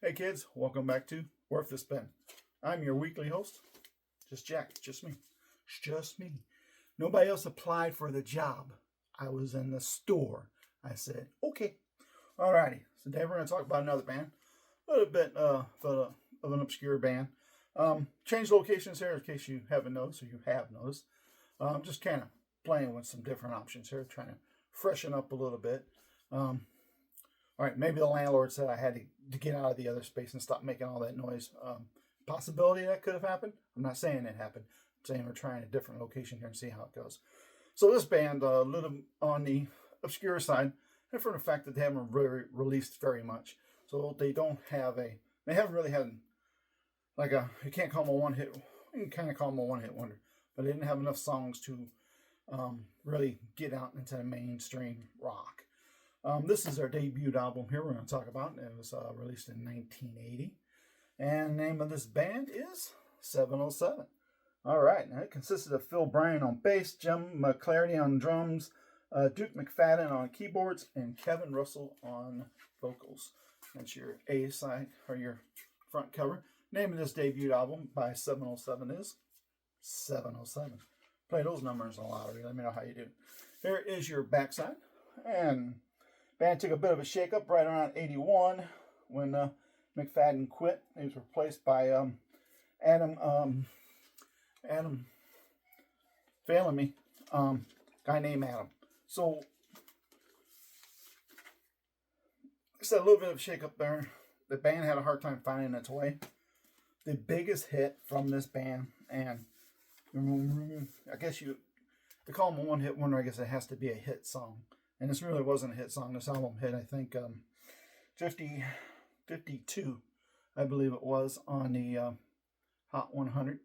Hey kids, welcome back to Worth the Spin. I'm your weekly host, just Jack, just me. It's just me. Nobody else applied for the job. I was in the store. I said, okay. Alrighty, so today we're going to talk about another band. A little bit of an obscure band. Change locations here in case you haven't noticed or you have noticed. Just kind of playing with some different options here, trying to freshen up a little bit. All right, maybe the landlord said I had to get out of the other space and stop making all that noise. Possibility that could have happened. I'm not saying it happened. I'm saying we're trying a different location here and see how it goes. So this band, a little on the obscure side, and for the fact that they haven't really released very much. So they haven't really had you can't call them a one-hit, you can kind of call them a one-hit wonder, but they didn't have enough songs to really get out into the mainstream rock. This is their debut album here we're going to talk about. It was released in 1980. And the name of this band is 707. All right, now it consisted of Phil Bryan on bass, Jim McClarty on drums, Duke McFadden on keyboards, and Kevin Russell on vocals. That's your A side, or your front cover. Name of this debut album by 707 is 707. Play those numbers a lot. Let me know how you do. Here is your backside. And band took a bit of a shakeup right around 81 when McFadden quit. He was replaced by Adam, failing me, guy named Adam. So, like I said, a little bit of a shakeup there. The band had a hard time finding its way. The biggest hit from this band, and I guess to call them a one-hit wonder, I guess it has to be a hit song. And this really wasn't a hit song. This album hit, I think, 52, I believe it was, on the Hot 100.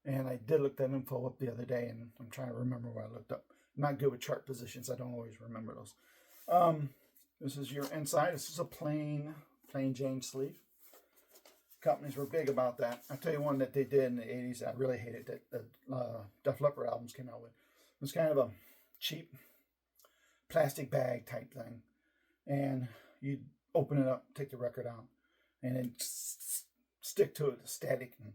And I did look that info up the other day, and I'm trying to remember what I looked up. I'm not good with chart positions. I don't always remember those. This is your inside. This is a plain Jane sleeve. Companies were big about that. I'll tell you one that they did in the 80s. I really hated that Def Leppard albums came out with. It was kind of a cheap plastic bag type thing, and you open it up, take the record out, and then stick to it static, and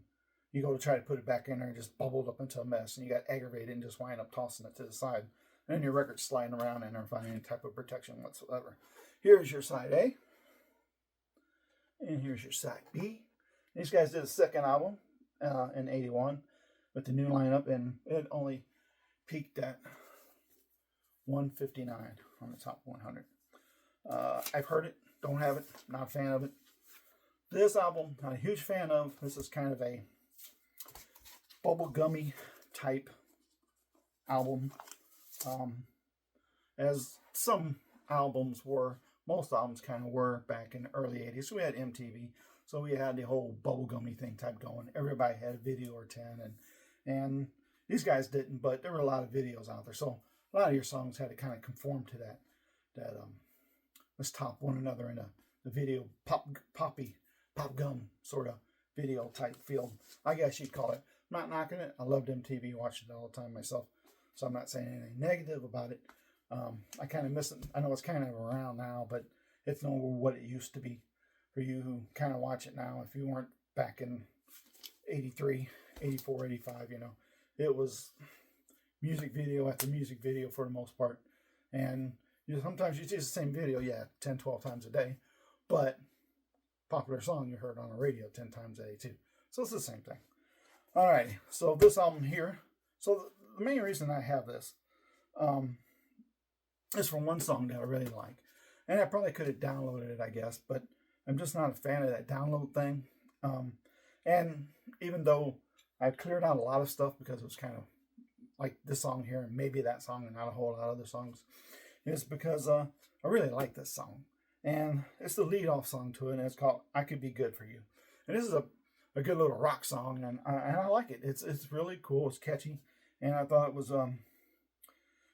you go to try to put it back in there and just bubbled up into a mess, and you got aggravated and just wind up tossing it to the side, and then your record's sliding around and never finding any type of protection whatsoever. Here's your side A, and here's your side B. These guys did a second album in 81 with the new lineup, and it only peaked at 159 on the top 100. I've heard it, don't have it, not a fan of it. This album, not a huge fan of. This is kind of a bubblegummy type album, as some albums were. Most albums kind of were back in the early 80s. So we had MTV, so we had the whole bubblegummy thing type going. Everybody had a video or 10, and these guys didn't, but there were a lot of videos out there. So a lot of your songs had to kind of conform to that let's top one another in the video pop gum sort of video type feel, I guess you'd call it. I'm not knocking it. I loved MTV, watched it all the time myself, so I'm not saying anything negative about it. I kind of miss it. I know it's kind of around now, but it's no what it used to be for you who kind of watch it now. If you weren't back in 83, 84, 85, it was music video after music video for the most part. And sometimes you see the same video, 10, 12 times a day. But popular song you heard on the radio 10 times a day too. So it's the same thing. Alrighty, so this album here. So the main reason I have this is for one song that I really like. And I probably could have downloaded it, I guess. But I'm just not a fan of that download thing. And even though I've cleared out a lot of stuff because it was kind of like this song here and maybe that song and not a whole lot of other songs, is because I really like this song. And it's the lead-off song to it, and it's called I Could Be Good For You. And this is a good little rock song, and I like it. It's really cool. It's catchy, and I thought it was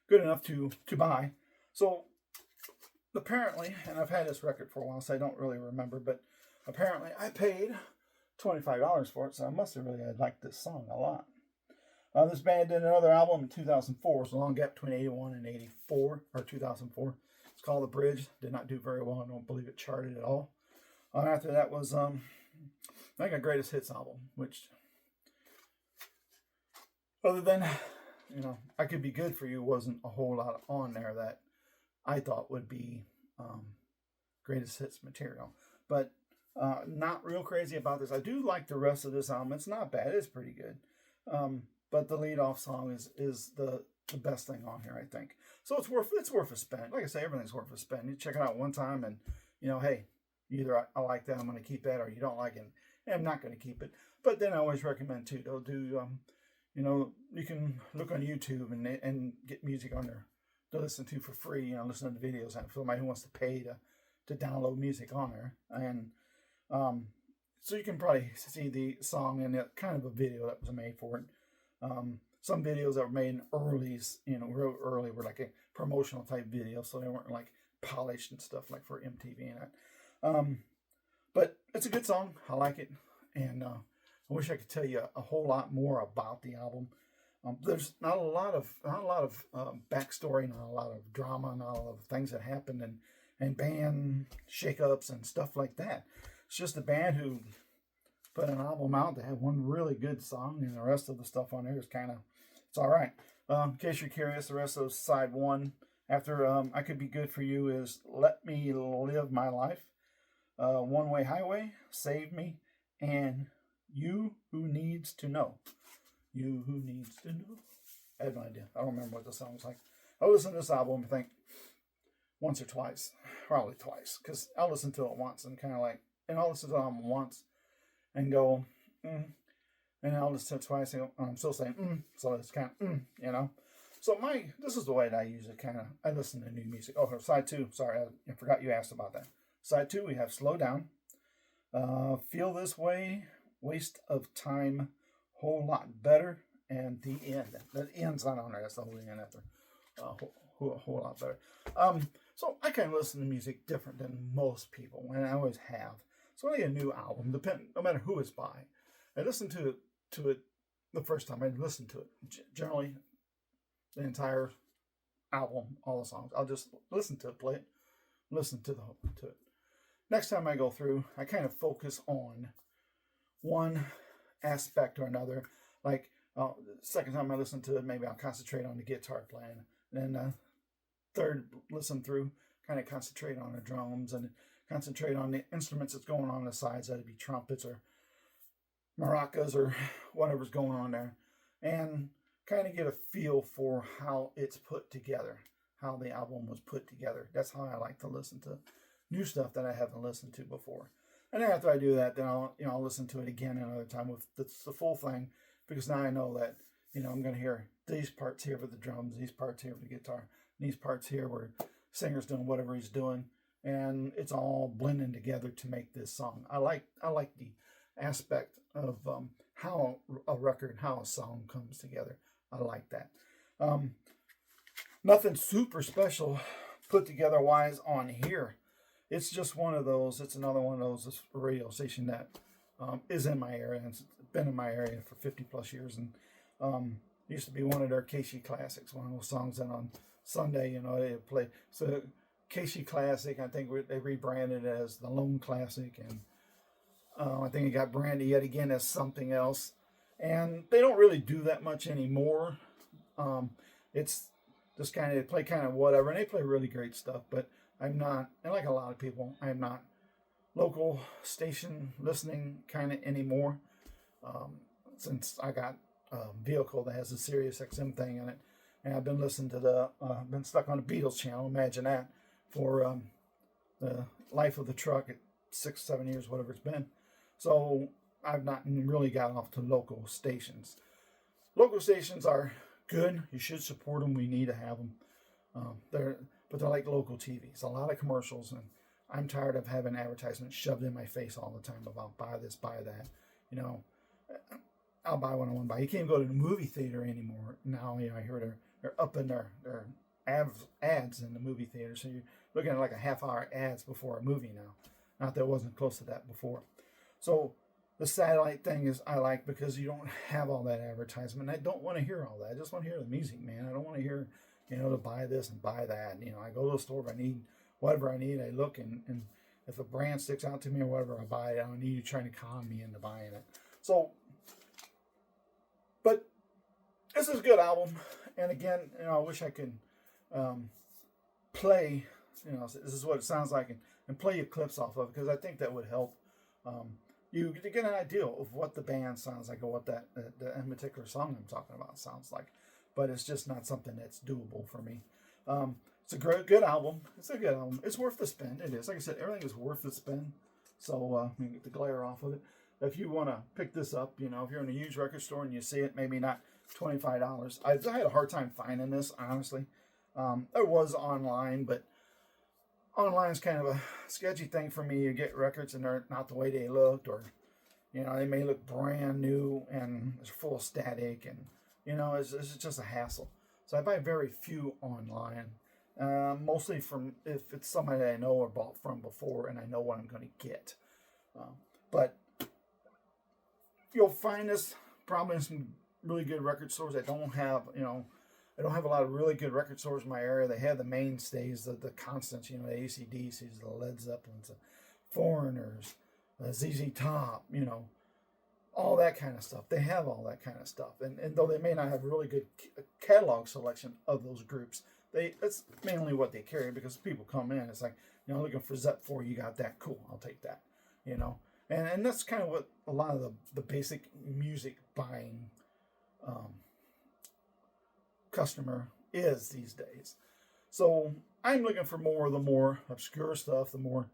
good enough to buy. So apparently, and I've had this record for a while, so I don't really remember, but apparently I paid $25 for it, so I must have really liked this song a lot. This band did another album in 2004. It's a long gap between 81 and 84, or 2004. It's called The Bridge. Did not do very well. I don't believe it charted at all. After that was like a greatest hits album, which other than I Could Be Good For You wasn't a whole lot on there that I thought would be greatest hits material. But not real crazy about this. I do like the rest of this album. It's not bad. It's pretty good. But the lead off song is the best thing on here, I think. So it's worth a spin. Like I say, everything's worth a spin. You check it out one time, and hey, either I like that, I'm going to keep that, or you don't like it, and I'm not going to keep it. But then I always recommend too. They'll do you can look on YouTube and get music on there to listen to for free. Listen to the videos and for somebody who wants to pay to download music on there, and so you can probably see the song and kind of a video that was made for it. Some videos that were made in real early were like a promotional type video, so they weren't like polished and stuff like for MTV and that. But it's a good song. I like it, and I wish I could tell you a whole lot more about the album. There's not a lot of backstory, not a lot of drama, not a lot of things that happened, and band shakeups and stuff like that. It's just a band who put an album out that had one really good song, and the rest of the stuff on there is it's all right. In case you're curious, the rest of side one after I Could Be Good For You is Let Me Live My Life, One Way Highway, Save Me, and You Who Needs to Know. You Who Needs to Know. I have no idea. I don't remember what the song was like. I listened to this album, I think, once or twice. Probably twice, because I'll listen to it once and I'll listen to the album once and go, and I'll listen to it twice and I'm still saying, so it's kind of, So this is the way that I usually I listen to new music. Oh, side two, sorry, I forgot you asked about that. Side two, we have Slow Down, Feel This Way, Waste of Time, Whole Lot Better, and The End. The end's not on there, that's the whole end after. Whole lot better. So I kind of listen to music different than most people, and I always have. So when I get a new album, no matter who it's by, I listen to it the first time I listen to it. Generally, the entire album, all the songs. I'll just listen to it, play it, listen to it. Next time I go through, I kind of focus on one aspect or another. Like the second time I listen to it, maybe I'll concentrate on the guitar playing. Then third listen through, kind of concentrate on the drums and concentrate on the instruments that's going on the sides. That'd be trumpets or maracas or whatever's going on there, and kind of get a feel for how it's put together, how the album was put together. That's how I like to listen to new stuff that I haven't listened to before. And then after I do that, then I'll listen to it again another time with the full thing, because now I know that I'm going to hear these parts here for the drums, these parts here for the guitar, these parts here where singer's doing whatever he's doing, and it's all blending together to make this song. I like the aspect of how a record, how a song comes together. I like that. Nothing super special put together wise on here. It's just one of those. It's another one of those radio station that is in my area, and it's been in my area for 50 plus years, and used to be one of their KC Classics, one of those songs that on Sunday, they play. So KC Classic, I think they rebranded it as the Lone Classic, and I think it got branded yet again as something else. And they don't really do that much anymore. It's just they play kind of whatever, and they play really great stuff, but I'm not, and like a lot of people, I'm not local station listening kind of anymore. Since I got a vehicle that has a Sirius XM thing in it, and I've been listening to been stuck on the Beatles channel, imagine that, for the life of the truck at 6-7 years, whatever it's been. So I've not really got off to local stations. Local stations are good. You should support them. We need to have them. They're like local TVs. A lot of commercials, and I'm tired of having advertisements shoved in my face all the time about buy this, buy that. I'll buy what I want to buy. You can't go to the movie theater anymore now. I hear they're upping their ads in the movie theater, so you're looking at like a half-hour ads before a movie now. Not that it wasn't close to that before. So the satellite thing is I like because you don't have all that advertisement. I don't want to hear all that. I just want to hear the music, man. I don't want to hear, to buy this and buy that. I go to the store if I need whatever I need. I look and if a brand sticks out to me or whatever, I buy it. I don't need you trying to con me into buying it. So, but this is a good album. And again, I wish I could play, this is what it sounds like, and play you clips off of it, because I think that would help you to get an idea of what the band sounds like, or what that in particular song I'm talking about sounds like. But it's just not something that's doable for me. It's a good album. It's a good album. It's worth the spin. It is. Like I said, everything is worth the spin. So let me get the glare off of it. If you want to pick this up, if you're in a used record store and you see it, maybe not $25. I had a hard time finding this, honestly. It was online, but online is kind of a sketchy thing for me. You get records and they're not the way they looked, or they may look brand new and it's full of static, and it's just a hassle. So I buy very few online, mostly from if it's somebody that I know or bought from before and I know what I'm going to get. But you'll find this probably in some really good record stores. I don't have a lot of really good record stores in my area. They have the mainstays, the constants, the AC/DCs, the Led Zeppelins, the Foreigners, the ZZ Top, all that kind of stuff. They have all that kind of stuff. And though they may not have a really good catalog selection of those groups, that's mainly what they carry, because people come in. It's like, looking for Zep 4, you got that? Cool, I'll take that, And that's kind of what a lot of the basic music buying customer is these days. So I'm looking for the more obscure stuff, the more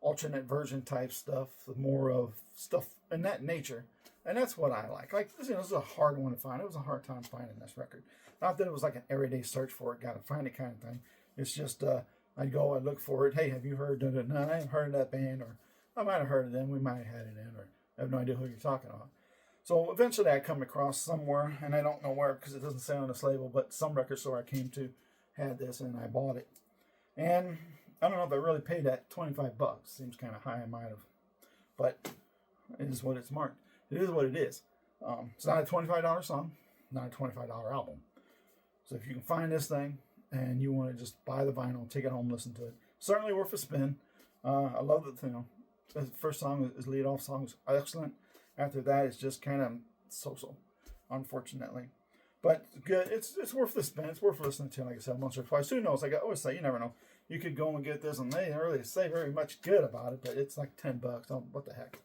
alternate version type stuff, the more of stuff in that nature. And that's what I like. This is a hard one to find. It was a hard time finding this record. Not that it was like an everyday search for it, got to find it kind of thing. It's just, I'd look for it. Hey, have you heard of it? No, I haven't heard of that band, or I might have heard of them. We might have had it in, or I have no idea who you're talking about. So eventually I come across somewhere, and I don't know where because it doesn't say on this label, but some record store I came to had this, and I bought it. And I don't know if I really paid that $25. Seems kind of high. I might have. But it is what it's marked. It is what it is. It's not a $25 song, not a $25 album. So if you can find this thing and you want to just buy the vinyl, take it home, listen to it, certainly worth a spin. I love it. The first song is lead off song is excellent. After that, it's just kind of so-so, unfortunately. But good. It's worth the spin. It's worth listening to, like I said, once or twice. Who knows? Like I always say, you never know. You could go and get this, and they didn't really say very much good about it, but it's like $10. Oh, what the heck?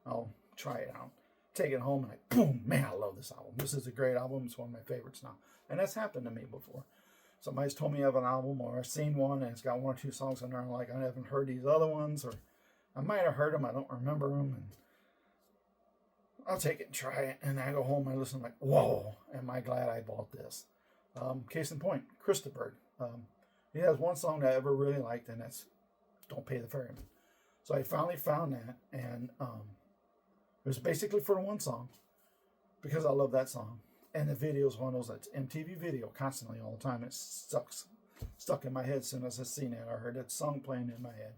I'll try it out. Take it home, and boom, man, I love this album. This is a great album. It's one of my favorites now. And that's happened to me before. Somebody's told me of an album, or I've seen one, and it's got one or two songs on there, and I'm like, I haven't heard these other ones, or I might have heard them, I don't remember them, and I'll take it and try it, and I go home and I listen, like, whoa, am I glad I bought this. Case in point, Christopher. He has one song that I ever really liked, and that's Don't Pay the Ferryman. So I finally found that, and it was basically for one song, because I love that song. And the video is one of those that's MTV video constantly all the time. It stuck in my head as soon as I seen it. I heard that song playing in my head,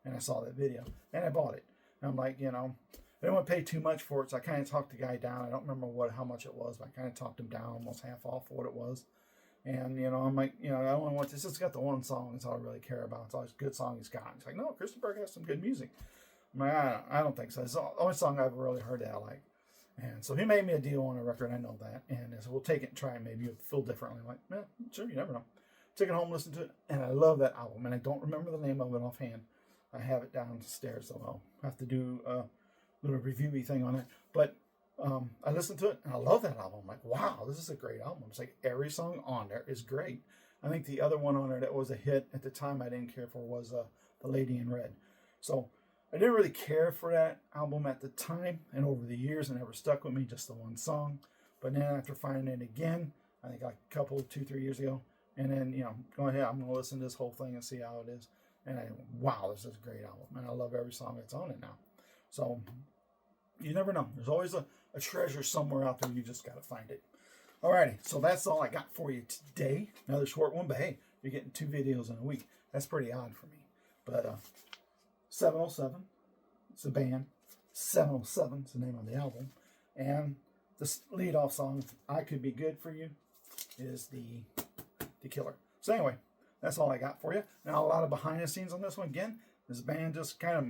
and I saw that video, and I bought it. And I'm like, I didn't want to pay too much for it, so I kind of talked the guy down. I don't remember how much it was, but I kind of talked him down, almost half off what it was. And, I'm like, I only want this. It's got the one song. That's all I really care about. It's all this good song he's got. He's like, no, Christopher has some good music. I'm like, I don't think so. It's the only song I've really heard that I like. And so he made me a deal on a record. I know that. And so we'll take it and try it. Maybe it'll feel differently. I'm like, yeah, sure, you never know. Take it home, listen to it. And I love that album. And I don't remember the name of it offhand. I have it downstairs, so I'll have to do a little review-y thing on it. But I listened to it, and I love that album. I'm like, wow, this is a great album. It's like every song on there is great. I think the other one on there that was a hit at the time I didn't care for was The Lady in Red. So I didn't really care for that album at the time, and over the years it never stuck with me, just the one song. But then after finding it again, I think like a couple, 2-3 years ago, and then, going ahead, I'm going to listen to this whole thing and see how it is. And wow, this is a great album, and I love every song that's on it now. So you never know. There's always a treasure somewhere out there. You just got to find it. Alrighty, so that's all I got for you today. Another short one, but hey, you're getting 2 videos in a week. That's pretty odd for me. But 707, it's a band. 707 is the name of the album. And the lead-off song, I Could Be Good For You, is the killer. So anyway, that's all I got for you. Now, a lot of behind the scenes on this one. Again, This band just kind of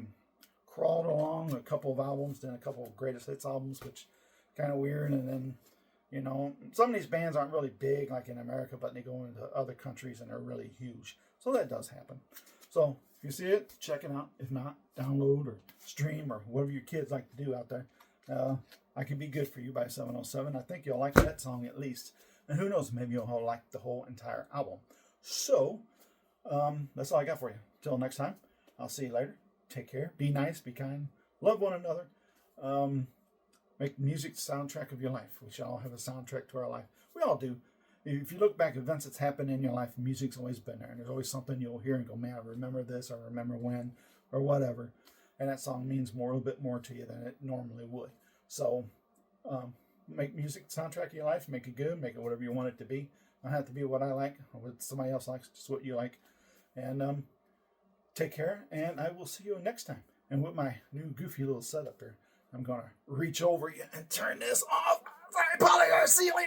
crawled along, a couple of albums, then a couple of greatest hits albums, which kind of weird. And then, you know, some of these bands aren't really big like in America, but they go into other countries and they're really huge. So that does happen. So if you see it, check it out. If not, download or stream or whatever your kids like to do out there. I Can Be Good For You by 707. I think you'll like that song at least. And who knows, maybe you'll like the whole entire album. So, that's all I got for you. Till next time, I'll see you later. Take care. Be nice. Be kind. Love one another. Make music the soundtrack of your life. We should all have a soundtrack to our life. We all do. If you look back at events that's happened in your life, music's always been there. And there's always something you'll hear and go, man, I remember this, or remember when, or whatever. And that song means a little bit more to you than it normally would. So, make music the soundtrack of your life. Make it good. Make it whatever you want it to be. It don't have to be what I like or what somebody else likes. Just what you like. And take care. And I will see you next time. And with my new goofy little setup here, I'm going to reach over you and turn this off. Sorry, Polly. I'll see you later.